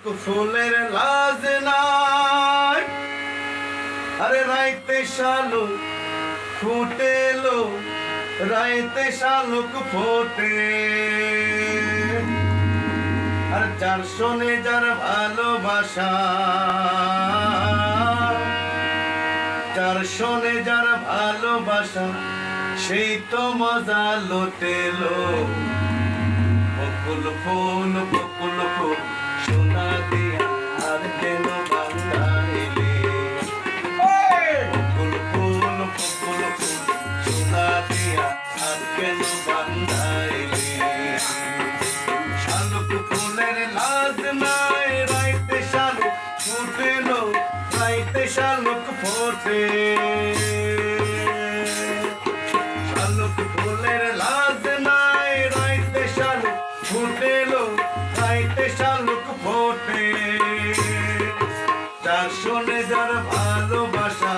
ফুলের লাজ নাই, আরে রাইতে শালুক ফুটেলো, রাইতে শালুক ফোটে। আর যার শোনে যার ভালোবাসা, যার শোনে যার ভালোবাসা, সেই তো মজা লুটেলো। বকুল ফুল বকুল ফুল সোনা দিয়া আর কেন বান্ধাইলে, বকুল ফুল বকুল ফুল সোনা দিয়া আর কেন বান্ধাইলে। শালুক ফুলের লাজ নাই, রাইতে শালুক ফুটেলো, রাইতে শালুক ফোটে। শালুক ফুলের লাজ নাই, রাইতে শালুক ফুটেলো, রাইতে শালুক ফোটে। যার শোনে যার ভালোবাসা,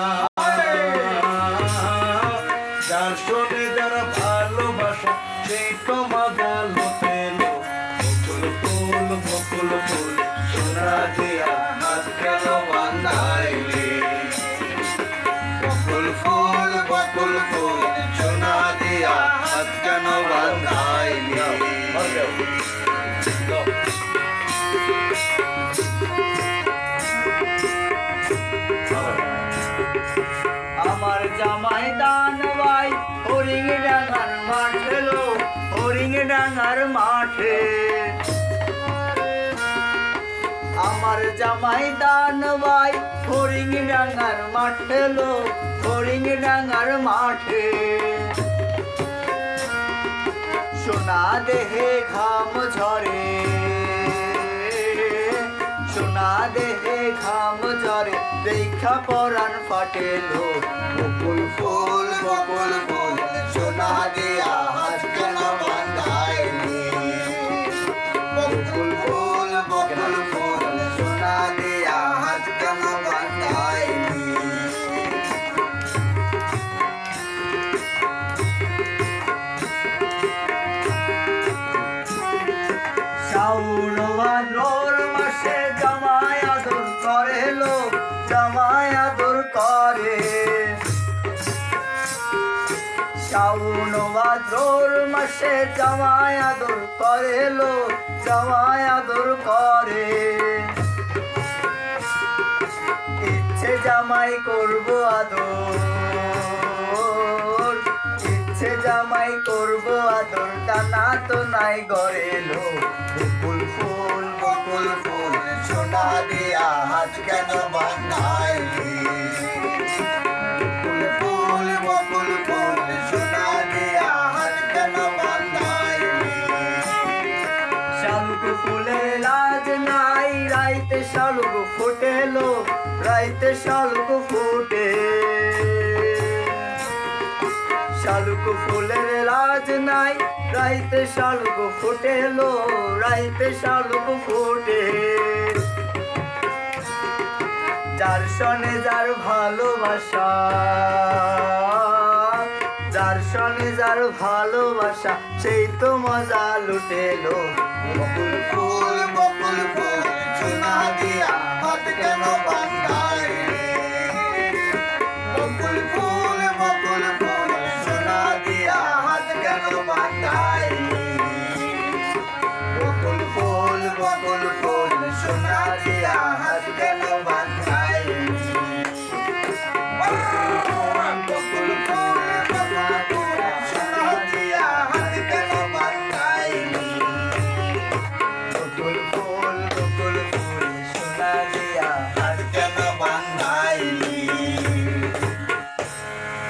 যার শোনে যার ভালোবাসা, সেই তো মজা লুটেলো। বকুল ফুল বকুল ফুল সোনা দিয়া হাত কেন বান্ধাইলে, বকুল ফুল বকুল ফুল সোনা দিয়া হাত কেন বান্ধাইলে। আমার জামাই দান ভাই হরিং ডাঙ্গার মাঠে লো, হরিং ডাঙ্গার মাঠে। আমার জামাই দান ভাই হরিং ডাঙ্গার মাঠে লো, হরিং ডাঙ্গার মাঠে। সোনা দেহে ঘাম ঝরে, সোনা দেহে ঘাম ঝরে, দেখা পরাণ ফাটেলো। বকুল ফুল বকুল ফুল সোনা দিয়া হাত কেন বান্ধাইলে, বকুল ফুল বকুল ফুল সোনা দিয়া হাত কেন বান্ধাইলে। শ্রাবণ ভাদ্র মাসে জামাই আদর করে লো, জামাই আদর করে। শ্রাবণ ভাদ্র মাসে জামাই আদর করে লো, জামাই আদর করে। ইচ্ছে জামাই করবো আদর, ইচ্ছে জামাই করবো আদর, টানা তো নাই গড়ে লো। বকুল ফুল বকুল ফুল সোনা দিয়া হাত কেন বান্ধাইলে, বকুল ফুল বকুল ফুল সোনা দিয়া হাত কেন বান্ধাইলে। শালুক ফুলের লাজ নাই, রাইতে শালুক ফুটেলো, রাইতে শালুক ফুটে। শালুক ফুলের লাজ নাই, রাইতে শালুক ফুটেলো, রাইতে শালুক ফুটে। যার শোনে যার ভালোবাসা, যার শোনে যার ভালোবাসা, সেই তো মজা লুটেলো। বকুল ফুল বকুল ফুল সোনা দিয়া হাত কেন বান্ধাইলে, বকুল ফুল বকুল ফুল সোনা দিয়া হাত কেন বান্ধাইলে, বকুল ফুল বকুল ফুল সোনা দিয়া হাত কেন